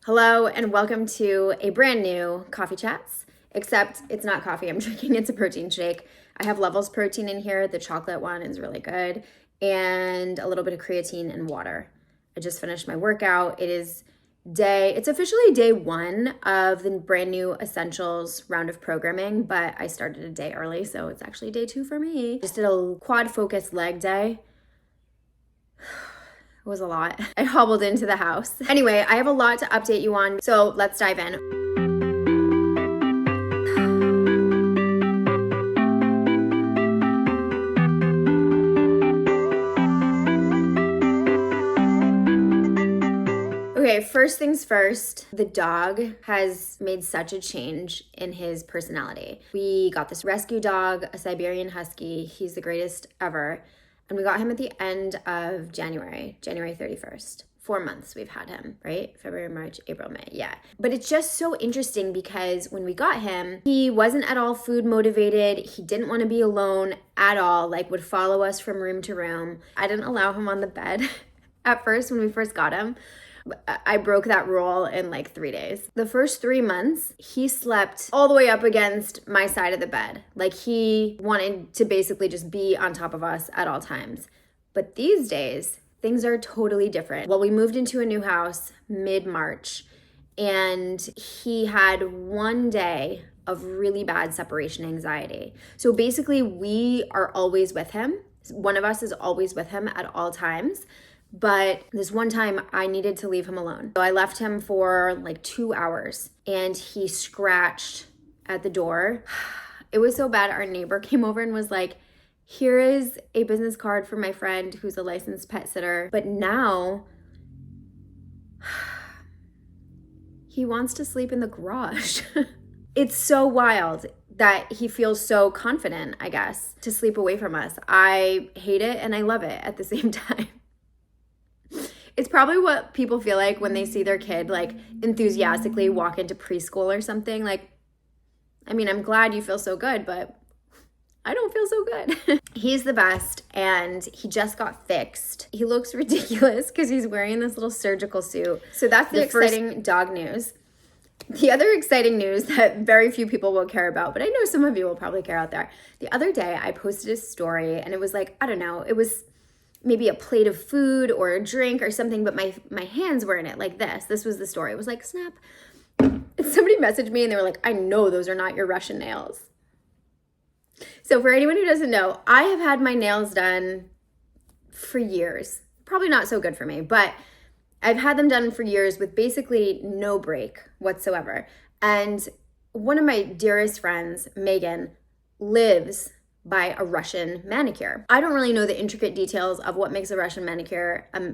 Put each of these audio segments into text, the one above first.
Hello and welcome to a brand new Coffee Chats, except it's not coffee I'm drinking, it's a protein shake. I have Levels protein in here, the chocolate one is really good, and a little bit of creatine and water. I just finished my workout. It's officially day one of the brand new Essentials round of programming, but I started a day early, so it's actually day two for me. Just did a quad focus leg day. It was a lot. I hobbled into the house. Anyway, I have a lot to update you on, so let's dive in. Okay, first things first, the dog has made such a change in his personality. We got this rescue dog, a Siberian Husky. He's the greatest ever. And we got him at the end of January 31st. 4 months we've had him, right? February, March, April, May, yeah. But it's just so interesting because when we got him, he wasn't at all food motivated. He didn't want to be alone at all, would follow us from room to room. I didn't allow him on the bed at first when we first got him. I broke that rule in 3 days. The first 3 months, he slept all the way up against my side of the bed. He wanted to basically just be on top of us at all times. But these days, things are totally different. Well, we moved into a new house mid-March, and he had 1 day of really bad separation anxiety. So basically, we are always with him. One of us is always with him at all times. But this one time I needed to leave him alone. So I left him for 2 hours and he scratched at the door. It was so bad. Our neighbor came over and was like, here is a business card for my friend who's a licensed pet sitter. But now he wants to sleep in the garage. It's so wild that he feels so confident, I guess, to sleep away from us. I hate it and I love it at the same time. It's probably what people feel like when they see their kid enthusiastically walk into preschool or something. I'm glad you feel so good, but I don't feel so good. He's the best and he just got fixed. He looks ridiculous because he's wearing this little surgical suit. So that's the exciting dog news. The other exciting news that very few people will care about, but I know some of you will probably care out there. The other day I posted a story and it was I don't know, it was maybe a plate of food or a drink or something, but my hands were in it like this. This was the story. It was snap. And somebody messaged me and they were like, I know those are not your Russian nails. So for anyone who doesn't know, I have had my nails done for years. Probably not so good for me, but I've had them done for years with basically no break whatsoever. And one of my dearest friends, Maegan, lives by a Russian manicure. I don't really know the intricate details of what makes a Russian manicure a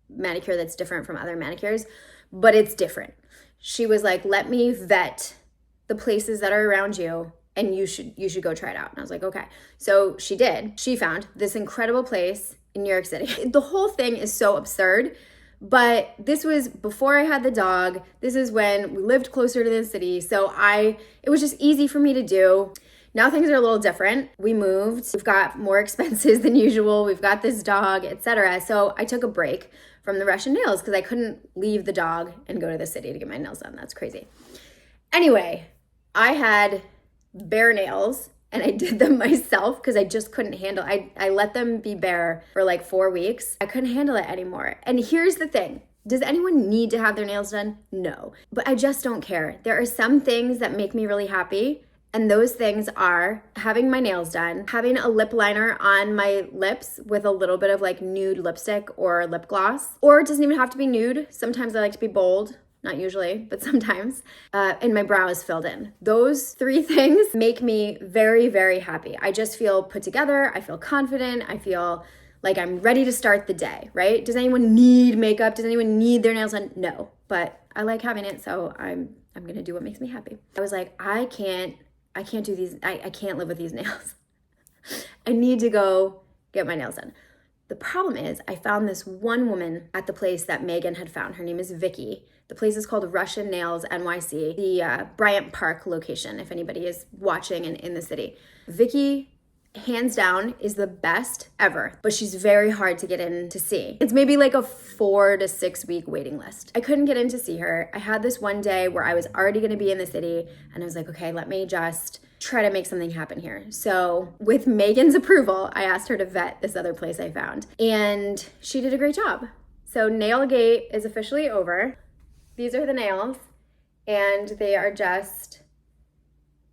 manicure that's different from other manicures, but it's different. She was like, let me vet the places that are around you and you should go try it out. And I was like, okay. So she did. She found this incredible place in New York City. The whole thing is so absurd, but this was before I had the dog. This is when we lived closer to the city. So it was just easy for me to do. Now things are a little different. We moved. We've got more expenses than usual. We've got this dog, etc. So I took a break from the Russian nails because I couldn't leave the dog and go to the city to get my nails done. That's crazy. Anyway, I had bare nails and I did them myself because I just couldn't handle it. I let them be bare for 4 weeks. I couldn't handle it anymore. And here's the thing. Does anyone need to have their nails done? No. But I just don't care. There are some things that make me really happy. And those things are having my nails done, having a lip liner on my lips with a little bit of nude lipstick or lip gloss, or it doesn't even have to be nude. Sometimes I like to be bold, not usually, but sometimes, and my brow is filled in. Those 3 things make me very, very happy. I just feel put together. I feel confident. I feel like I'm ready to start the day, right? Does anyone need makeup? Does anyone need their nails done? No, but I like having it, so I'm gonna do what makes me happy. I was like, I can't do these. I can't live with these nails. I need to go get my nails done. The problem is I found this one woman at the place that Maegan had found. Her name is Viki. The place is called Nails NYC, the Bryant Park location, if anybody is watching and in the city. Viki hands down is the best ever, but she's very hard to get in to see. It's maybe like a 4 to 6 week waiting list. I couldn't get in to see her. I had this one day where I was already gonna be in the city and I was like, okay, let me just try to make something happen here. So with Maegan's approval, I asked her to vet this other place I found and she did a great job. So Nailgate is officially over. These are the nails and they are just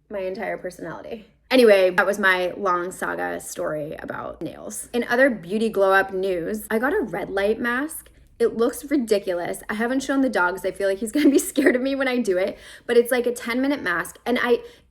my entire personality. Anyway, that was my long saga story about nails. In other beauty glow up news, I got a red light mask. It looks ridiculous. I haven't shown the dog because I feel like he's gonna be scared of me when I do it, but it's like a 10-minute mask and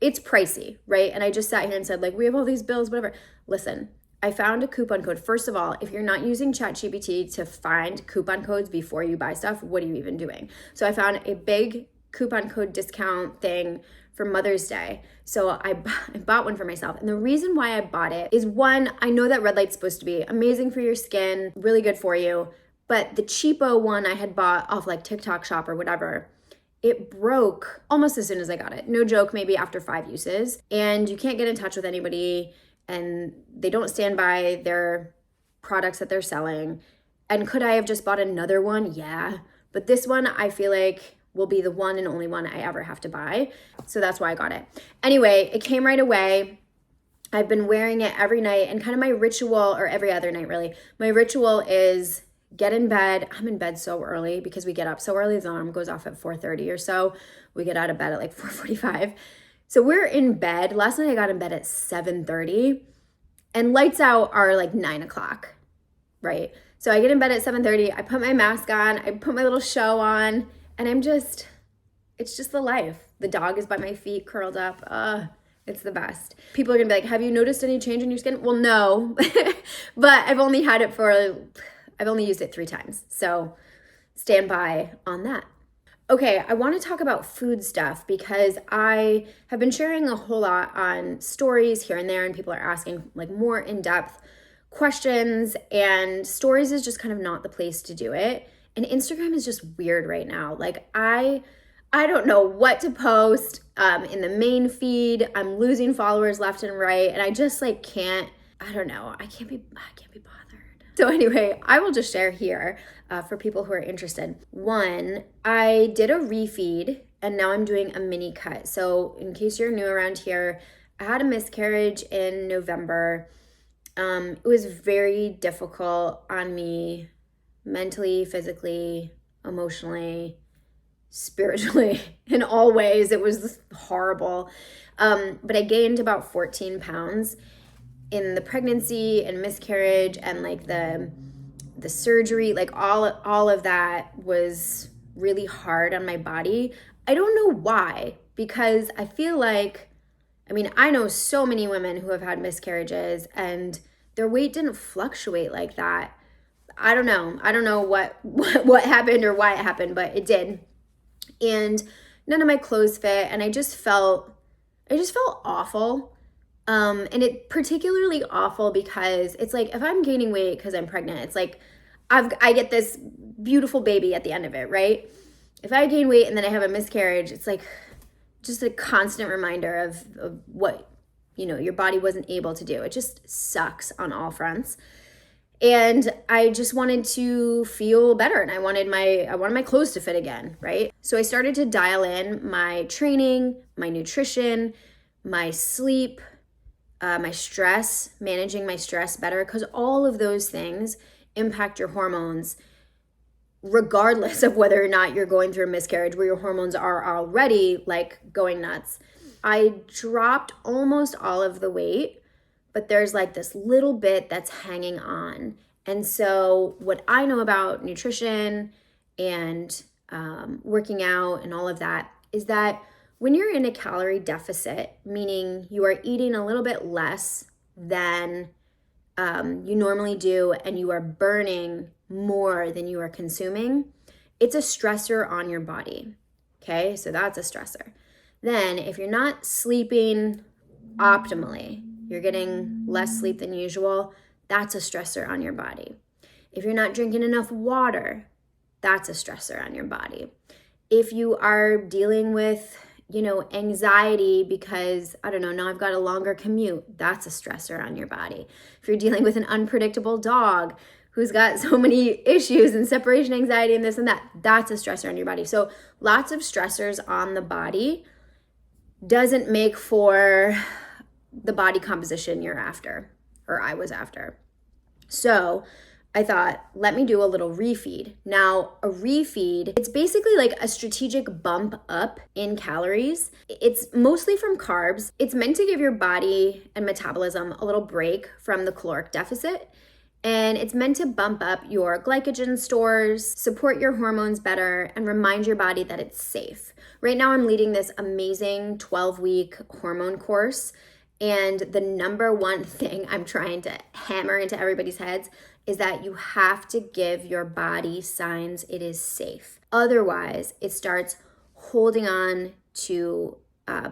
it's pricey, right? And I just sat here and said like, we have all these bills, whatever. Listen, I found a coupon code. First of all, if you're not using ChatGPT to find coupon codes before you buy stuff, what are you even doing? So I found a big coupon code discount thing for Mother's Day. So I bought one for myself. And the reason why I bought it is one, I know that red light's supposed to be amazing for your skin, really good for you. But the cheapo one I had bought off like TikTok shop or whatever, it broke almost as soon as I got it. No joke, maybe after 5 uses. And you can't get in touch with anybody and they don't stand by their products that they're selling. And could I have just bought another one? Yeah. But this one, I feel like will be the one and only one I ever have to buy. So that's why I got it. Anyway, it came right away. I've been wearing it every night and kind of my ritual, or every other night really, my ritual is get in bed. I'm in bed so early because we get up so early. The alarm goes off at 4:30 or so. We get out of bed at like 4:45. So we're in bed. Last night I got in bed at 7:30 and lights out are like 9 o'clock, right? So I get in bed at 7:30. I put my mask on. I put my little show on. And it's just the life. The dog is by my feet, curled up. It's the best. People are gonna be like, have you noticed any change in your skin? Well, no, but I've only used it 3 times. So stand by on that. Okay, I wanna talk about food stuff because I have been sharing a whole lot on stories here and there and people are asking like more in-depth questions and stories is just kind of not the place to do it. And Instagram is just weird right now. Like I don't know what to post in the main feed. I'm losing followers left and right. And I just like can't, I don't know. I can't be bothered. So anyway, I will just share here for people who are interested. One, I did a refeed and now I'm doing a mini cut. So in case you're new around here, I had a miscarriage in November. It was very difficult on me mentally, physically, emotionally, spiritually, in all ways. It was horrible. But I gained about 14 pounds in the pregnancy and miscarriage and like the surgery, like all of that was really hard on my body. I don't know why, because I feel like, I know so many women who have had miscarriages and their weight didn't fluctuate like that. I don't know what happened or why it happened, but it did. And none of my clothes fit and I just felt awful. And it particularly awful because it's like if I'm gaining weight because I'm pregnant, it's like I get this beautiful baby at the end of it, right? If I gain weight and then I have a miscarriage, it's like just a constant reminder of what, your body wasn't able to do. It just sucks on all fronts. And I just wanted to feel better and I wanted my clothes to fit again, right? So I started to dial in my training, my nutrition, my sleep, my stress, managing my stress better, because all of those things impact your hormones regardless of whether or not you're going through a miscarriage where your hormones are already like going nuts. I dropped almost all of the weight, but there's like this little bit that's hanging on. And so what I know about nutrition and working out and all of that is that when you're in a calorie deficit, meaning you are eating a little bit less than you normally do and you are burning more than you are consuming, it's a stressor on your body. Okay, so that's a stressor. Then if you're not sleeping optimally, you're getting less sleep than usual, that's a stressor on your body. If you're not drinking enough water, that's a stressor on your body. If you are dealing with anxiety because, I don't know, now I've got a longer commute. That's a stressor on your body. If you're dealing with an unpredictable dog who's got so many issues and separation anxiety and this and that, that's a stressor on your body. So lots of stressors on the body doesn't make for the body composition you're after, or I was after. So I thought, let me do a little refeed. Now, a refeed, it's basically like a strategic bump up in calories. It's mostly from carbs. It's meant to give your body and metabolism a little break from the caloric deficit. And it's meant to bump up your glycogen stores, support your hormones better, and remind your body that it's safe. Right now, I'm leading this amazing 12-week hormone course. And the number one thing I'm trying to hammer into everybody's heads is that you have to give your body signs it is safe. Otherwise, it starts holding on to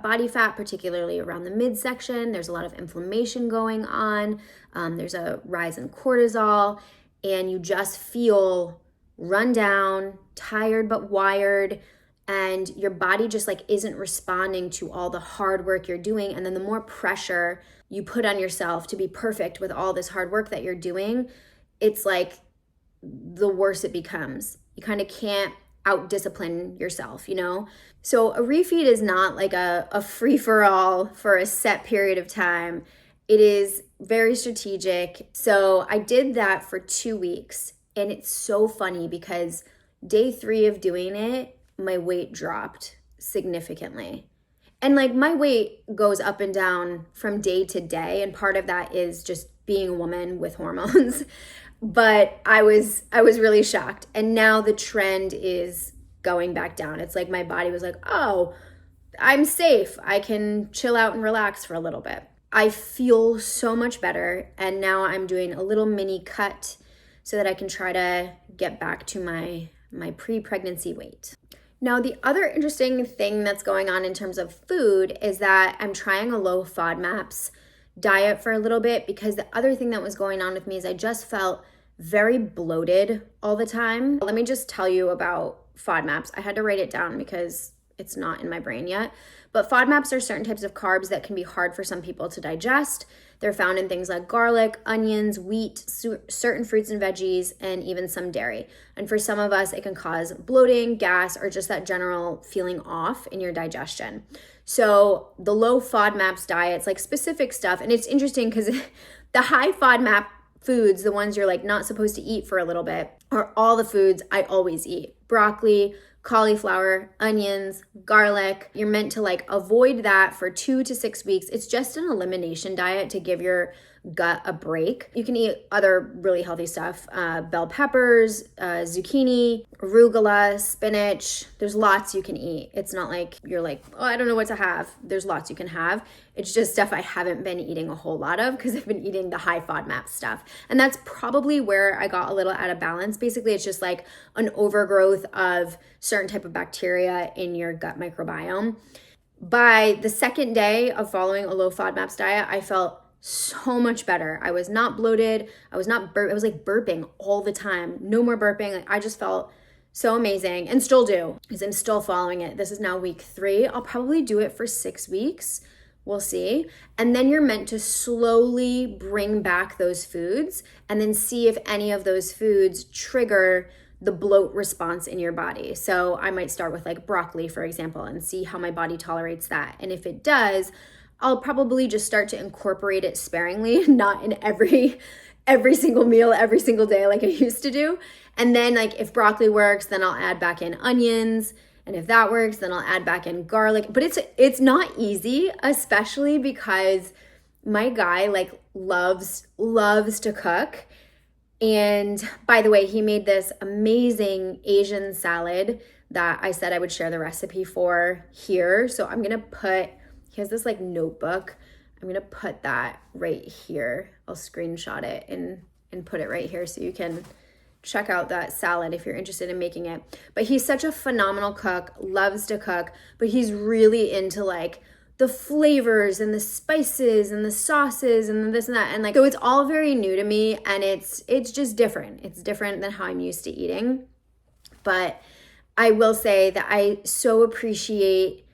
body fat, particularly around the midsection. There's a lot of inflammation going on. There's a rise in cortisol, and you just feel run down, tired but wired, and your body just like isn't responding to all the hard work you're doing. And then the more pressure you put on yourself to be perfect with all this hard work that you're doing, it's like the worse it becomes. You kind of can't out-discipline yourself, So a refeed is not like a free-for-all for a set period of time. It is very strategic. So I did that for 2 weeks, and it's so funny because day 3 of doing it, my weight dropped significantly. And like my weight goes up and down from day to day, and part of that is just being a woman with hormones. But I was really shocked. And now the trend is going back down. It's like my body was like, oh, I'm safe. I can chill out and relax for a little bit. I feel so much better. And now I'm doing a little mini cut so that I can try to get back to my pre-pregnancy weight. Now, the other interesting thing that's going on in terms of food is that I'm trying a low FODMAPs diet for a little bit, because the other thing that was going on with me is I just felt very bloated all the time. Let me just tell you about FODMAPs. I had to write it down because it's not in my brain yet. But FODMAPs are certain types of carbs that can be hard for some people to digest. They're found in things like garlic, onions, wheat, certain fruits and veggies, and even some dairy. And for some of us, it can cause bloating, gas, or just that general feeling off in your digestion. So the low FODMAPs diet's like specific stuff. And it's interesting because the high FODMAP foods, the ones you're like not supposed to eat for a little bit, are all the foods I always eat. Broccoli, cauliflower, onions, garlic. You're meant to like avoid that for 2 to 6 weeks. It's just an elimination diet to give your gut a break. You can eat other really healthy stuff, bell peppers, zucchini, arugula, spinach. There's lots you can eat. It's not like you're like, oh, I don't know what to have. There's lots you can have. It's just stuff I haven't been eating a whole lot of because I've been eating the high FODMAP stuff. And that's probably where I got a little out of balance. Basically, it's just like an overgrowth of certain type of bacteria in your gut microbiome. By the second day of following a low FODMAPs diet, I felt so much better. I was not bloated. I was not I was like burping all the time. No more burping. Like I just felt so amazing, and still do, because I'm still following it. This is now week 3. I'll probably do it for 6 weeks. We'll see. And then you're meant to slowly bring back those foods and then see if any of those foods trigger the bloat response in your body. So I might start with like broccoli, for example, and see how my body tolerates that. And if it does, I'll probably just start to incorporate it sparingly, not in every single meal, every single day like I used to do. And then like if broccoli works, then I'll add back in onions. And if that works, then I'll add back in garlic. But it's not easy, especially because my guy like loves to cook. And by the way, he made this amazing Asian salad that I said I would share the recipe for here. So I'm gonna he has this like notebook. I'm gonna put that right here. I'll screenshot it and put it right here so you can check out that salad if you're interested in making it. But he's such a phenomenal cook, loves to cook, but he's really into like the flavors and the spices and the sauces and this and that. And like, so it's all very new to me, and it's just different. It's different than how I'm used to eating. But I will say that I so appreciate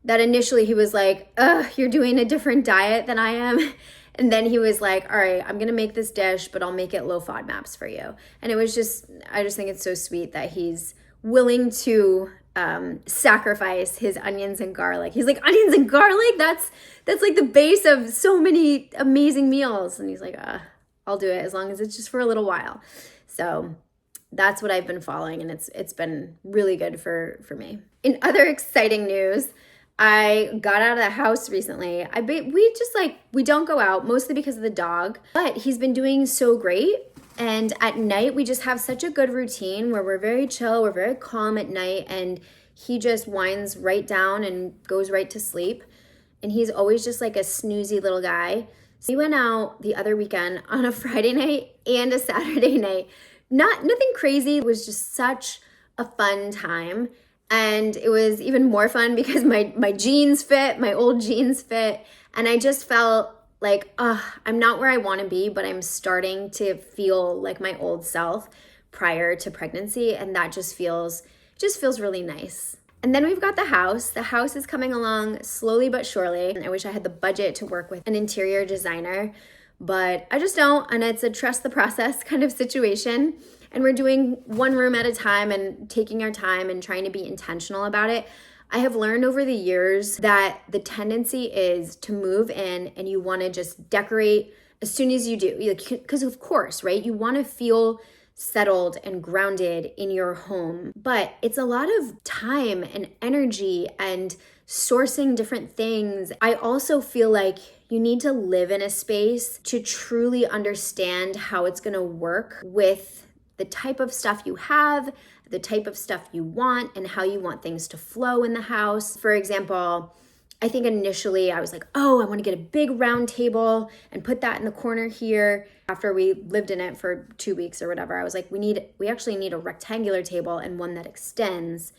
that initially he was like, ugh, you're doing a different diet than I am. And then he was like, all right, I'm going to make this dish, but I'll make it low FODMAPs for you. And it was just, I just think it's so sweet that he's willing to sacrifice his onions and garlic. He's like, onions and garlic? That's like the base of so many amazing meals. And he's like, I'll do it as long as it's just for a little while. So that's what I've been following, and it's been really good for me. In other exciting news, I got out of the house recently. We don't go out, mostly because of the dog, but he's been doing so great. And at night, we just have such a good routine where we're very chill, we're very calm at night, and he just winds right down and goes right to sleep. And he's always just like a snoozy little guy. So we went out the other weekend on a Friday night and a Saturday night. Nothing crazy. It was just such a fun time. And it was even more fun because my jeans fit, my old jeans fit. And I just felt like, I'm not where I want to be, but I'm starting to feel like my old self prior to pregnancy. And that just feels really nice. And then we've got the house. The house is coming along slowly but surely. I wish I had the budget to work with an interior designer, but I just don't. And it's a trust the process kind of situation. And we're doing one room at a time and taking our time and trying to be intentional about it. I have learned over the years that the tendency is to move in and you want to just decorate as soon as you do. Because of course, right? You want to feel settled and grounded in your home. But it's a lot of time and energy and sourcing different things. I also feel like you need to live in a space to truly understand how it's going to work with the type of stuff you have, the type of stuff you want, and how you want things to flow in the house. For example, I think initially I was like, I want to get a big round table and put that in the corner here. After we lived in it for 2 weeks or whatever, I was like, we actually need a rectangular table and one that extends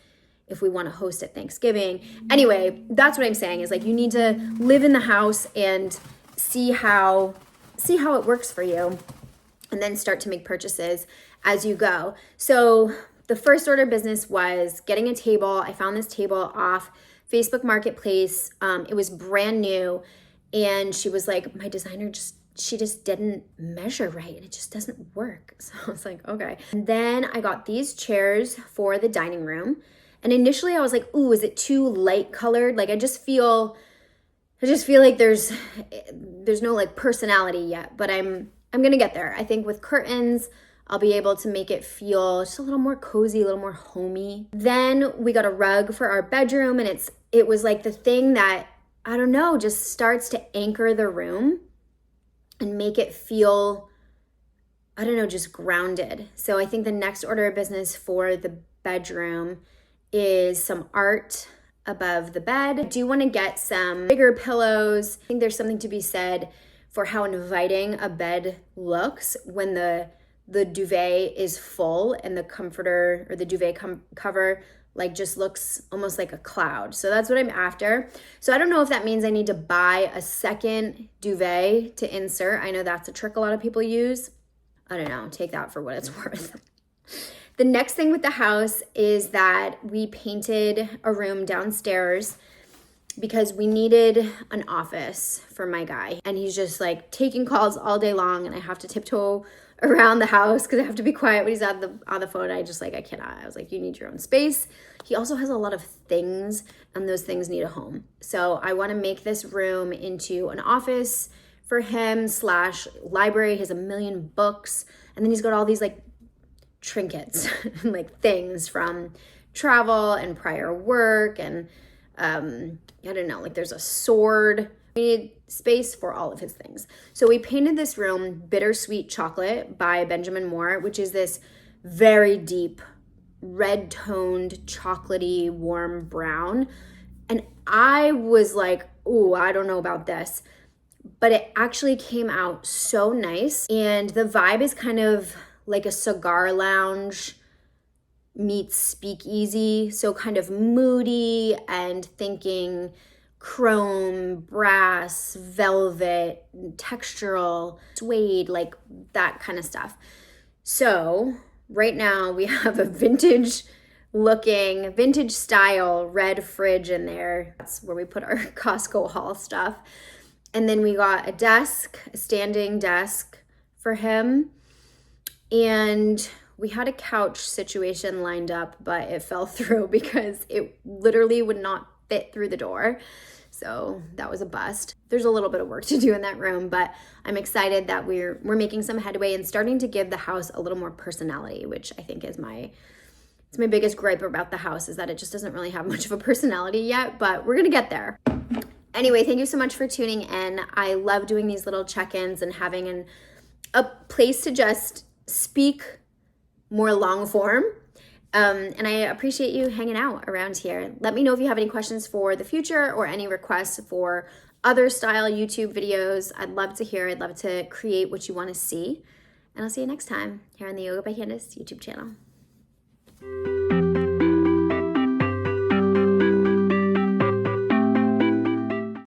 if we want to host at Thanksgiving. Anyway, that's what I'm saying is like you need to live in the house and see how it works for you, and then start to make purchases as you go. So the first order of business was getting a table. I found this table off Facebook Marketplace. It was brand new. And she was like, my designer she just didn't measure right. And it just doesn't work. So I was like, okay. And then I got these chairs for the dining room. And initially I was like, ooh, is it too light colored? Like I just feel like there's no like personality yet, but I'm going to get there. I think with curtains, I'll be able to make it feel just a little more cozy, a little more homey. Then we got a rug for our bedroom, and it was like the thing that, I don't know, just starts to anchor the room and make it feel, I don't know, just grounded. So I think the next order of business for the bedroom is some art above the bed. I do want to get some bigger pillows. I think there's something to be said for how inviting a bed looks when the duvet is full and the comforter or the duvet cover like just looks almost like a cloud. So that's what I'm after. So I don't know if that means I need to buy a second duvet to insert. I know that's a trick a lot of people use. I don't know, take that for what it's worth. The next thing with the house is that we painted a room downstairs because we needed an office for my guy. And he's just like taking calls all day long, and I have to tiptoe around the house because I have to be quiet when he's on the phone. I cannot. I was like, you need your own space. He also has a lot of things, and those things need a home. So I want to make this room into an office for him / library. He has a million books, and then he's got all these like trinkets and like things from travel and prior work, and I don't know, like there's a sword. We need space for all of his things. So we painted this room Bittersweet Chocolate by Benjamin Moore, which is this very deep red-toned, chocolatey, warm brown. And I was like, ooh, I don't know about this. But it actually came out so nice. And the vibe is kind of like a cigar lounge meets speakeasy. So kind of moody and thinking chrome, brass, velvet, textural, suede, like that kind of stuff. So right now we have a vintage looking vintage style red fridge in there. That's where we put our Costco haul stuff. And then we got a desk, a standing desk for him. And we had a couch situation lined up, but it fell through because it literally would not fit through the door. So that was a bust. There's a little bit of work to do in that room, but I'm excited that we're making some headway and starting to give the house a little more personality, which I think is it's my biggest gripe about the house, is that it just doesn't really have much of a personality yet, but we're gonna get there. Anyway, thank you so much for tuning in. I love doing these little check-ins and having a place to just speak more long form. And I appreciate you hanging out around here. Let me know if you have any questions for the future or any requests for other style YouTube videos. I'd love to hear. I'd love to create what you want to see. And I'll see you next time here on the Yoga by Candace YouTube channel.